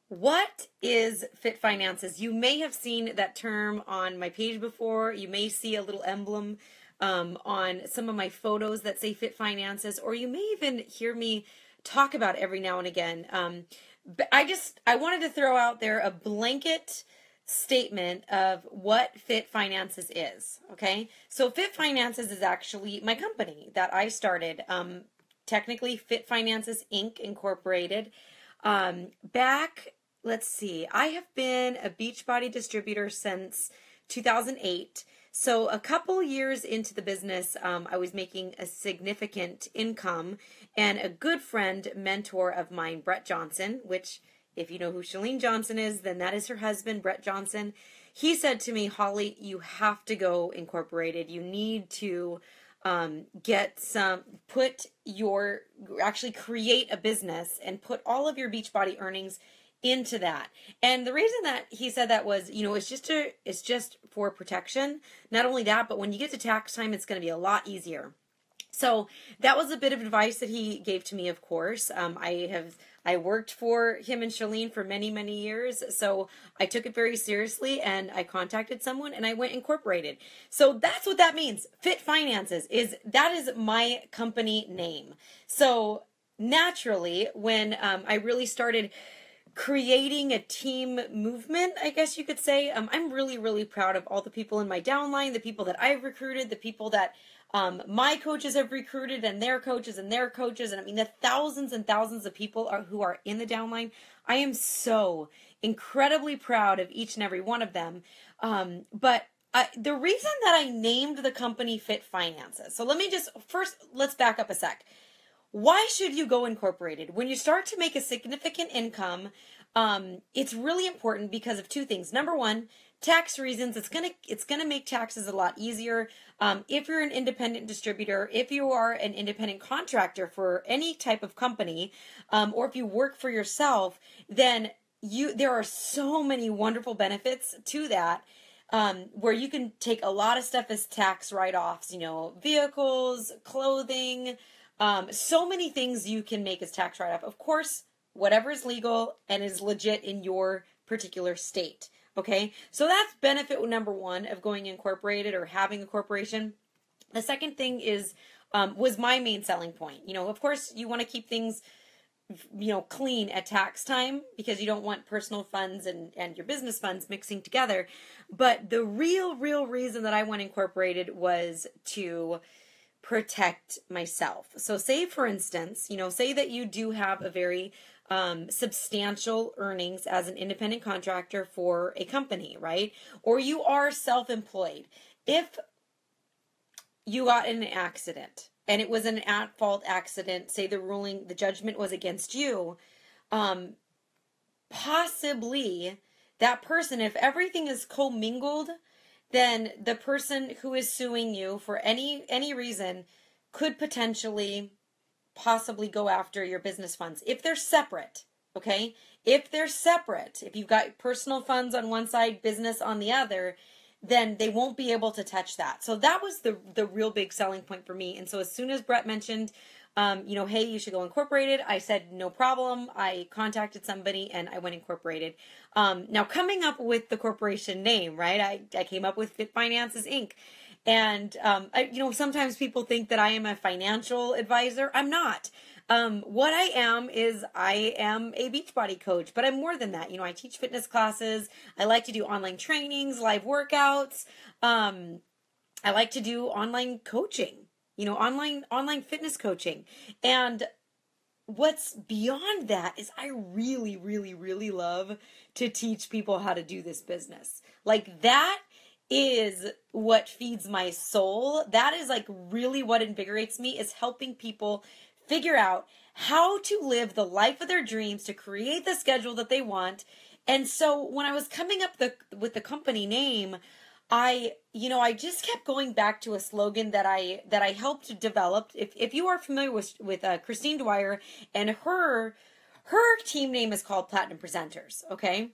What is Fit Finances? You may have seen that term on my page before. You may see a little emblem on some of my photos that say Fit Finances, or you may even hear me talk about it every now and again. But I wanted to throw out there a blanket statement of what Fit Finances is. Okay, so Fit Finances is actually my company that I started. Technically, Fit Finances Inc. Incorporated. Let's see, I have been a Beachbody distributor since 2008. So a couple years into the business, I was making a significant income, and a good friend, mentor of mine, Bret Johnson, which if you know who Chalene Johnson is, then that is her husband, Bret Johnson. He said to me, Holly, you have to go incorporated. You need to actually create a business and put all of your Beachbody earnings into that. And the reason that he said that was, it's just for protection. Not only that, but when you get to tax time, it's going to be a lot easier. So that was a bit of advice that he gave to me, of course. I worked for him and Chalene for many, many years. So I took it very seriously, and I contacted someone and I went incorporated. So that's what that means. Fit Finances that is my company name. So naturally, when I really started creating a team movement, I guess you could say, I'm really, really proud of all the people in my downline, the people that I've recruited, the people that my coaches have recruited, and their coaches and their coaches. And I mean, the thousands and thousands of people who are in the downline. I am so incredibly proud of each and every one of them. But the reason that I named the company Fit Finances. So let's back up a sec. Why should you go incorporated? When you start to make a significant income, it's really important because of two things. Number one, tax reasons. It's gonna make taxes a lot easier. If you're an independent distributor, if you are an independent contractor for any type of company, or if you work for yourself, then there are so many wonderful benefits to that. Where you can take a lot of stuff as tax write-offs, vehicles, clothing, so many things you can make as tax write-off. Of course, whatever is legal and is legit in your particular state. Okay, so that's benefit number one of going incorporated or having a corporation. The second thing was my main selling point. Of course, you want to keep things, clean at tax time because you don't want personal funds and your business funds mixing together. But the real reason that I went incorporated was to protect myself. So say, for instance, say that you do have a very substantial earnings as an independent contractor for a company, right? Or you are self-employed. If you got in an accident and it was an at-fault accident, say the judgment was against you, possibly that person, if everything is commingled, then the person who is suing you for any reason could possibly go after your business funds. If they're separate, okay? If you've got personal funds on one side, business on the other, then they won't be able to touch that. So that was the real big selling point for me. And so as soon as Bret mentioned, hey, you should go incorporated, I said, no problem. I contacted somebody and I went incorporated. Now coming up with the corporation name, right? I came up with Fit Finances Inc. And, sometimes people think that I am a financial advisor. I'm not. What I am is I am a Beachbody coach, but I'm more than that. I teach fitness classes. I like to do online trainings, live workouts. I like to do online coaching. Online fitness coaching. And what's beyond that is I really, really, really love to teach people how to do this business. Like, that is what feeds my soul. That is really what invigorates me, is helping people figure out how to live the life of their dreams, to create the schedule that they want. And so when I was coming up with the company name, I just kept going back to a slogan that I helped develop. If you are familiar with Christine Dwyer, and her team name is called Platinum Presenters, okay?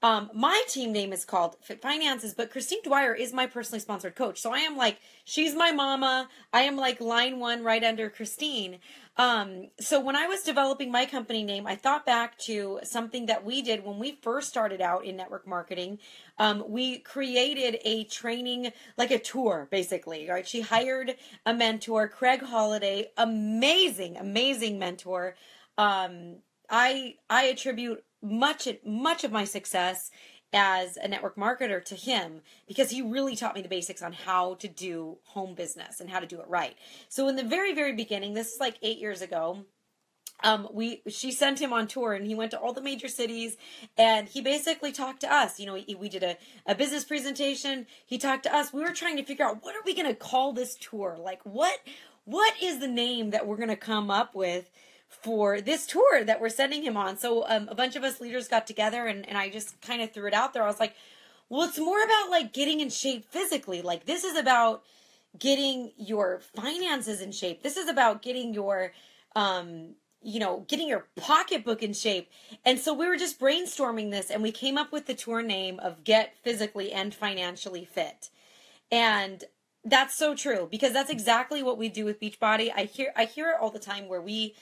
My team name is called Fit Finances, but Christine Dwyer is my personally sponsored coach. So I am like, she's my mama. I am like line one right under Christine. So when I was developing my company name, I thought back to something that we did when we first started out in network marketing. We created a training, like a tour, basically, right? She hired a mentor, Craig Holiday, amazing, amazing mentor. I attribute much of my success as a network marketer to him, because he really taught me the basics on how to do home business and how to do it right. So in the very, very beginning, this is like 8 years ago, she sent him on tour, and he went to all the major cities, and he basically talked to us. You know, we did a business presentation. He talked to us. We were trying to figure out, what are we going to call this tour? Like, what is the name that we're going to come up with for this tour that we're sending him on? So a bunch of us leaders got together, and I just kind of threw it out there. I was like, well, it's more about like getting in shape physically. Like, this is about getting your finances in shape. This is about getting your, getting your pocketbook in shape. And so we were just brainstorming this, and we came up with the tour name of Get Physically and Financially Fit. And that's so true, because that's exactly what we do with Beachbody. I hear it all the time, where we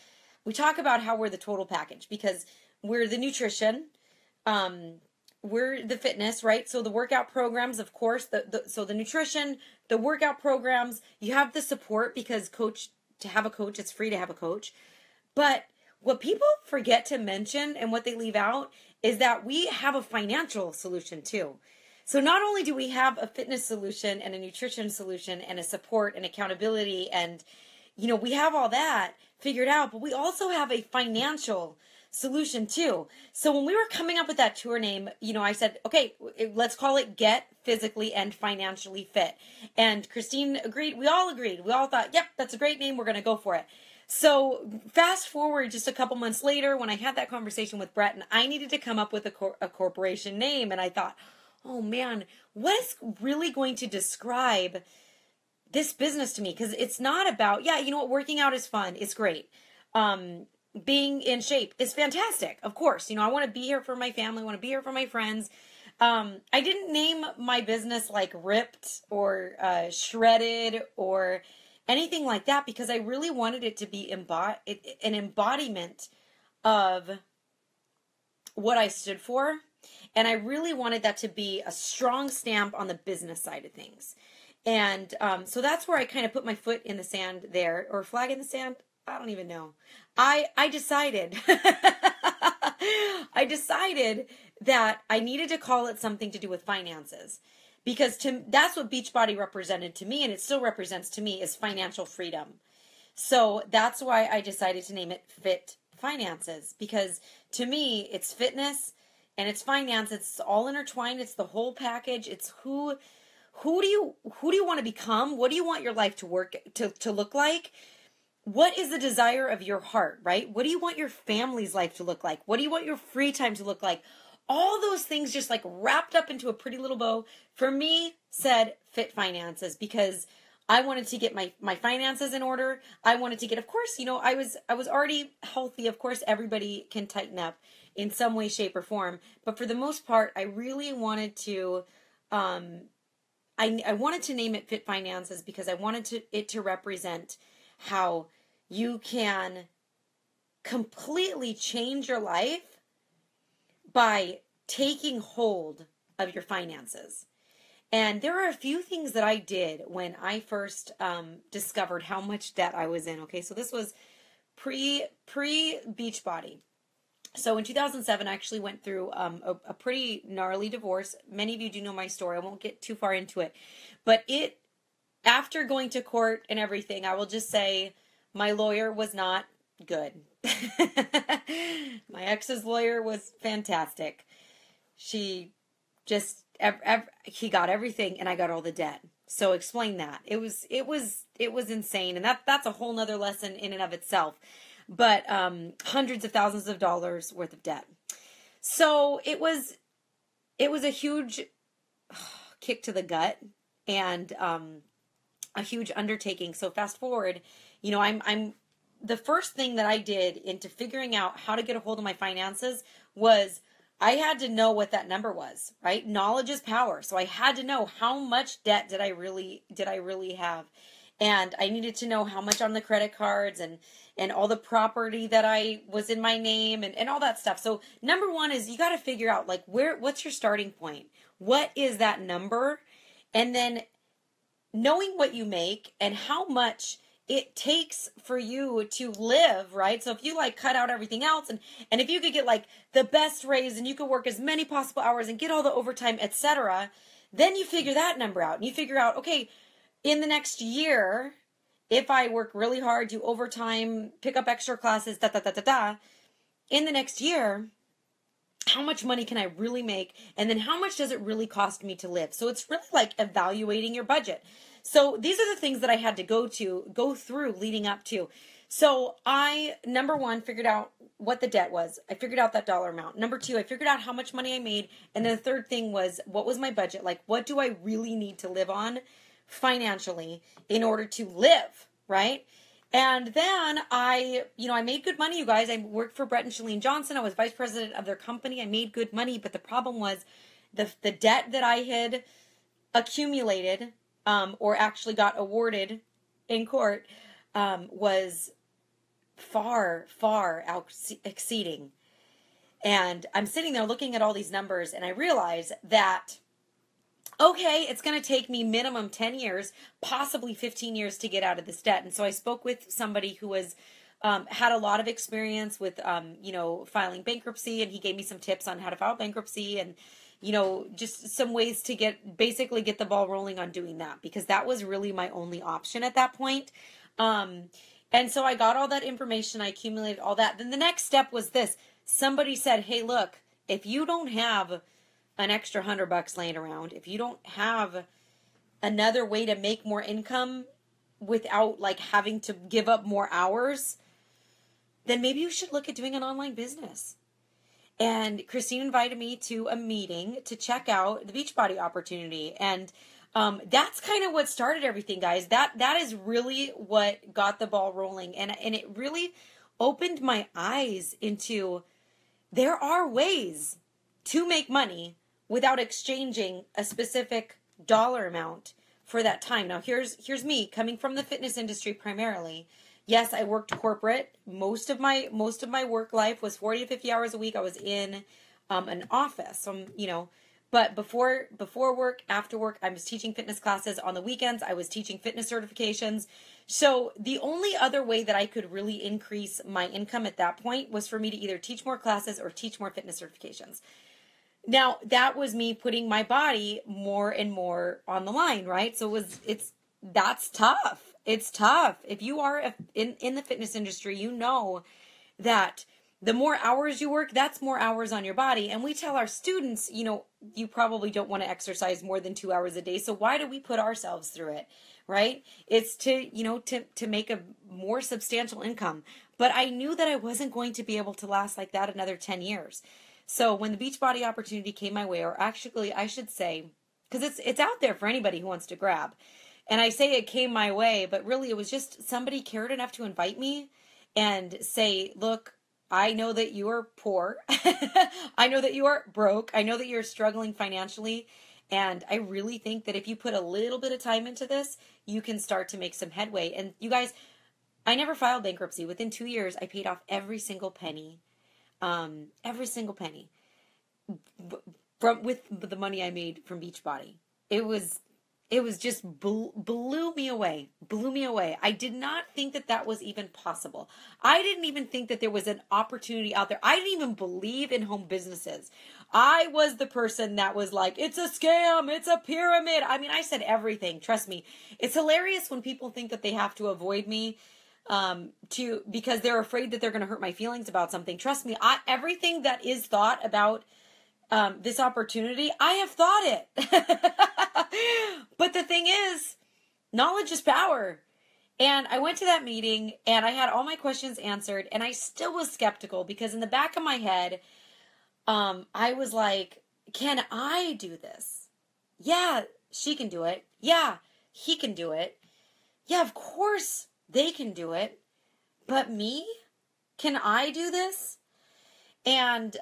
talk about how we're the total package, because we're the nutrition, we're the fitness, right? So the workout programs, of course, so the nutrition, the workout programs, you have the support, because to have a coach, it's free to have a coach. But what people forget to mention, and what they leave out, is that we have a financial solution too. So not only do we have a fitness solution and a nutrition solution and a support and accountability, and we have all that figured out, but we also have a financial solution too. So when we were coming up with that tour name, I said, okay, let's call it Get Physically and Financially Fit. And Christine agreed. We all agreed. We all thought, yep, that's a great name. We're going to go for it. So fast forward just a couple months later, when I had that conversation with Bret, and I needed to come up with a corporation name, and I thought, oh man, what is really going to describe this business to me? Because it's not about, working out is fun. It's great. Being in shape is fantastic. Of course, I want to be here for my family. I want to be here for my friends. I didn't name my business like Ripped or Shredded or anything like that, because I really wanted it to be an embodiment of what I stood for. And I really wanted that to be a strong stamp on the business side of things. And so that's where I kind of put my foot in the sand there, or flag in the sand. I don't even know. I decided, that I needed to call it something to do with finances, because that's what Beachbody represented to me, and it still represents to me, is financial freedom. So that's why I decided to name it Fit Finances, because to me, it's fitness and it's finance. It's all intertwined. It's the whole package. It's who do you want to become? What do you want your life to look like? What is the desire of your heart, right? What do you want your family's life to look like? What do you want your free time to look like? All those things just like wrapped up into a pretty little bow, for me, said Fit Finances, because I wanted to get my finances in order. I wanted to get, of course, I was already healthy. Of course, everybody can tighten up in some way, shape, or form. But for the most part, I really wanted to, I wanted to name it Fit Finances, because I wanted it to represent how you can completely change your life by taking hold of your finances. And there are a few things that I did when I first discovered how much debt I was in. Okay, so this was pre Beachbody. So in 2007, I actually went through a pretty gnarly divorce. Many of you do know my story. I won't get too far into it. But after going to court and everything, I will just say my lawyer was not good. My ex's lawyer was fantastic. He got everything, and I got all the debt. So explain that. It was insane, and that's a whole nother lesson in and of itself. But hundreds of thousands of dollars worth of debt. So it was a huge kick to the gut, and a huge undertaking. So fast forward, I'm the first thing that I did into figuring out how to get a hold of my finances was I had to know what that number was, right? Knowledge is power. So I had to know how much debt did I really have. And I needed to know how much on the credit cards and all the property that I was in my name and all that stuff. So number one is you got to figure out like what's your starting point? What is that number? And then knowing what you make and how much it takes for you to live, right? So if you like cut out everything else and if you could get like the best raise and you could work as many possible hours and get all the overtime, etc., then you figure that number out and you figure out, okay, in the next year, if I work really hard, do overtime, pick up extra classes, in the next year, how much money can I really make? And then how much does it really cost me to live? So it's really like evaluating your budget. So these are the things that I had to go through leading up to. So I, number one, figured out what the debt was. I figured out that dollar amount. Number two, I figured out how much money I made. And then the third thing was, what was my budget? Like, what do I really need to live on financially in order to live, right? And then I made good money, you guys. I worked for Bret and Chalene Johnson. I was vice president of their company. I made good money, but the problem was the debt that I had accumulated or actually got awarded in court was far, far exceeding. And I'm sitting there looking at all these numbers, and I realize that okay, it's going to take me minimum 10 years, possibly 15 years to get out of this debt. And so I spoke with somebody who was had a lot of experience with, filing bankruptcy, and he gave me some tips on how to file bankruptcy and, just some ways to basically get the ball rolling on doing that, because that was really my only option at that point. And so I got all that information, I accumulated all that. Then the next step was this. Somebody said, hey, look, if you don't have an extra $100 laying around, if you don't have another way to make more income without like having to give up more hours, then maybe you should look at doing an online business. And Christine invited me to a meeting to check out the Beachbody opportunity. And that's kind of what started everything, guys. That is really what got the ball rolling. And it really opened my eyes into there are ways to make money without exchanging a specific dollar amount for that time. Now, here's me coming from the fitness industry primarily. Yes, I worked corporate. Most of my work life was 40 to 50 hours a week. I was in an office. But before work, after work, I was teaching fitness classes. On the weekends, I was teaching fitness certifications. So the only other way that I could really increase my income at that point was for me to either teach more classes or teach more fitness certifications. Now, that was me putting my body more and more on the line, right? So that's tough. It's tough. If you are in the fitness industry, you know that the more hours you work, that's more hours on your body. And we tell our students, you probably don't want to exercise more than 2 hours a day. So why do we put ourselves through it, right? It's to make a more substantial income. But I knew that I wasn't going to be able to last like that another 10 years. So when the Beachbody opportunity came my way, or actually I should say, because it's out there for anybody who wants to grab. And I say it came my way, but really it was just somebody cared enough to invite me and say, look, I know that you are poor. I know that you are broke. I know that you're struggling financially. And I really think that if you put a little bit of time into this, you can start to make some headway. And you guys, I never filed bankruptcy. Within 2 years, I paid off every single penny. With the money I made from Beachbody. It was just blew me away. I did not think that was even possible. I didn't even think that there was an opportunity out there. I didn't even believe in home businesses. I was the person that was like, it's a scam, it's a pyramid. I mean, I said everything. Trust me. It's hilarious when people think that they have to avoid me because they're afraid that they're going to hurt my feelings about something. Trust me, everything that is thought about this opportunity, I have thought it. But the thing is, knowledge is power. And I went to that meeting and I had all my questions answered, and I still was skeptical because in the back of my head, I was like, can I do this? Yeah, she can do it. Yeah, he can do it. Yeah, of course they can do it. But me? Can I do this? And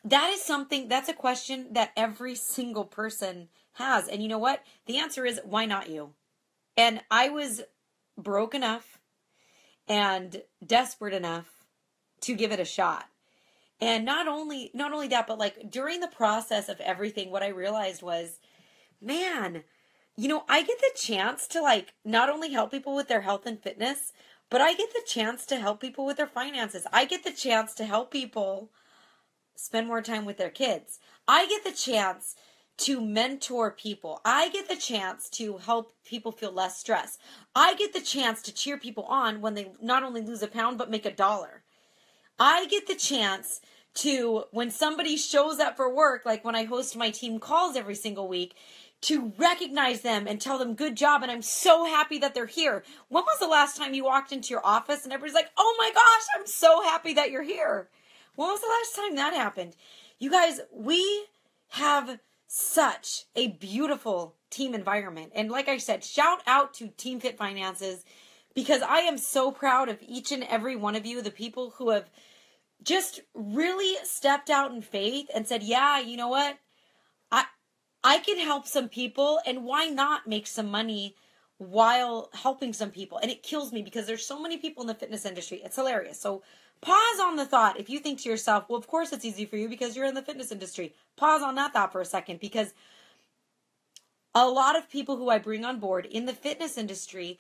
that's a question that every single person has. And you know what? The answer is, why not you? And I was broke enough and desperate enough to give it a shot. And not only that, but like during the process of everything, what I realized was, man, I get the chance to like not only help people with their health and fitness, but I get the chance to help people with their finances. I get the chance to help people spend more time with their kids. I get the chance to mentor people. I get the chance to help people feel less stress. I get the chance to cheer people on when they not only lose a pound, but make $1. I get the chance to, when somebody shows up for work, like when I host my team calls every single week, to recognize them and tell them good job, and I'm so happy that they're here. When was the last time you walked into your office and everybody's like, oh my gosh, I'm so happy that you're here? When was the last time that happened? You guys, we have such a beautiful team environment. And like I said, shout out to Team Fit Finances, because I am so proud of each and every one of you, the people who have just really stepped out in faith and said, yeah, you know what? I can help some people, and why not make some money while helping some people? And it kills me because there's so many people in the fitness industry. It's hilarious. So pause on the thought. If you think to yourself, well, of course it's easy for you because you're in the fitness industry. Pause on that thought for a second, because a lot of people who I bring on board in the fitness industry,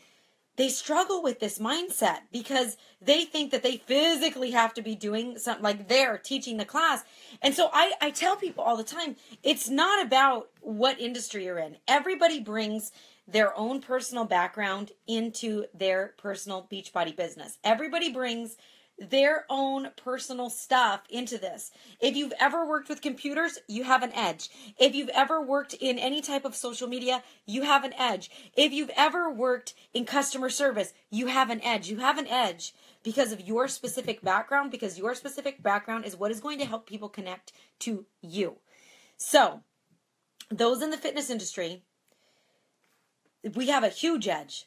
they struggle with this mindset because they think that they physically have to be doing something, like they're teaching the class. And so I tell people all the time, it's not about what industry you're in. Everybody brings their own personal background into their personal Beachbody business. Everybody brings their own personal stuff into this. If you've ever worked with computers, you have an edge. If you've ever worked in any type of social media, you have an edge. If you've ever worked in customer service, you have an edge. You have an edge because of your specific background, because your specific background is what is going to help people connect to you. So, those in the fitness industry, we have a huge edge.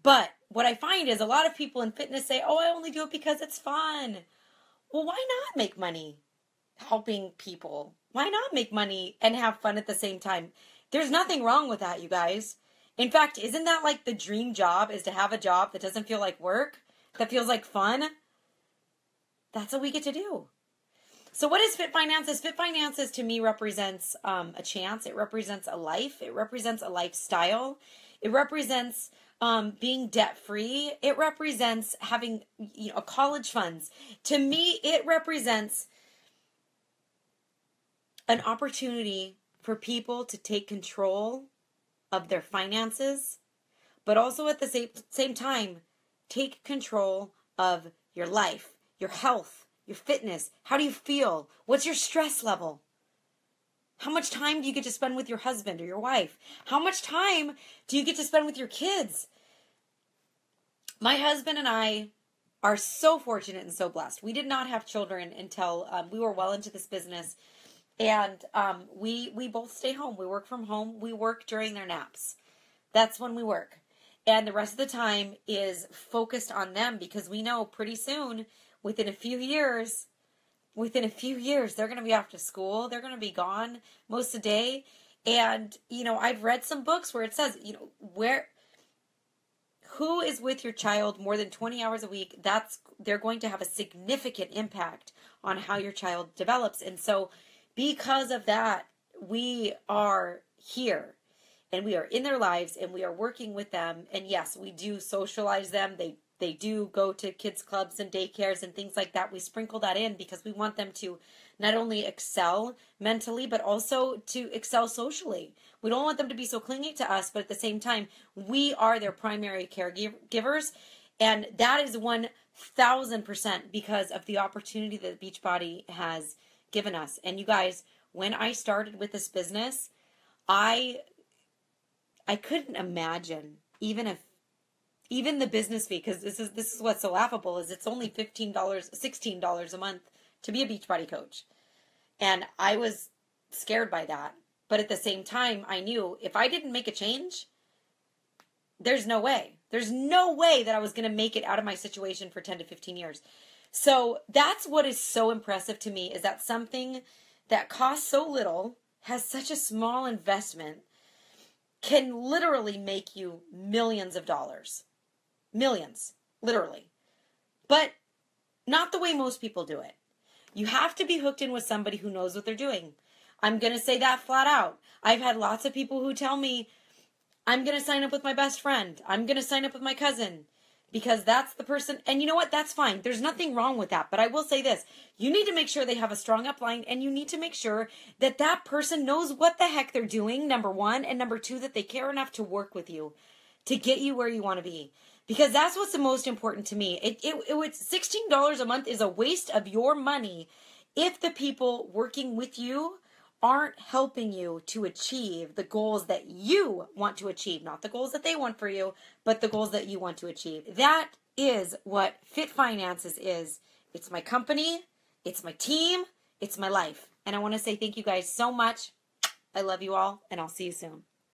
But what I find is a lot of people in fitness say, oh, I only do it because it's fun. Well, why not make money helping people? Why not make money and have fun at the same time? There's nothing wrong with that, you guys. In fact, isn't that like the dream job, is to have a job that doesn't feel like work, that feels like fun? That's what we get to do. So what is Fit Finances? Fit Finances to me represents a chance. It represents a life. It represents a lifestyle. It represents being debt-free. It represents having, a college funds. To me, it represents an opportunity for people to take control of their finances, but also at the same time, take control of your life, your health, your fitness. How do you feel? What's your stress level? How much time do you get to spend with your husband or your wife? How much time do you get to spend with your kids? My husband and I are so fortunate and so blessed. We did not have children until we were well into this business. And we both stay home. We work from home. We work during their naps. That's when we work. And the rest of the time is focused on them, because we know pretty soon, within a few years, they're going to be off to school. They're going to be gone most of the day. And, I've read some books where it says, who is with your child more than 20 hours a week, they're going to have a significant impact on how your child develops. And so because of that, we are here and we are in their lives and we are working with them. And yes, we do socialize them. They do go to kids clubs and daycares and things like that. We sprinkle that in because we want them to not only excel mentally, but also to excel socially. We don't want them to be so clingy to us, but at the same time, we are their primary caregivers. And that is 1,000% because of the opportunity that Beachbody has given us. And you guys, when I started with this business, I couldn't imagine even the business fee, because this is what's so laughable, is it's only $15, $16 a month to be a Beachbody coach. And I was scared by that. But at the same time, I knew if I didn't make a change, there's no way. There's no way that I was going to make it out of my situation for 10 to 15 years. So that's what is so impressive to me, is that something that costs so little, has such a small investment, can literally make you millions of dollars. Millions, literally. But not the way most people do it. You have to be hooked in with somebody who knows what they're doing. I'm going to say that flat out. I've had lots of people who tell me, I'm going to sign up with my best friend. I'm going to sign up with my cousin. Because that's the person, and you know what, that's fine. There's nothing wrong with that. But I will say this, you need to make sure they have a strong upline, and you need to make sure that that person knows what the heck they're doing, number one, and number two, that they care enough to work with you to get you where you want to be. Because that's what's the most important to me. It's $16 a month is a waste of your money if the people working with you aren't helping you to achieve the goals that you want to achieve. Not the goals that they want for you, but the goals that you want to achieve. That is what Fit Finances is. It's my company, it's my team, it's my life. And I want to say thank you guys so much. I love you all, and I'll see you soon.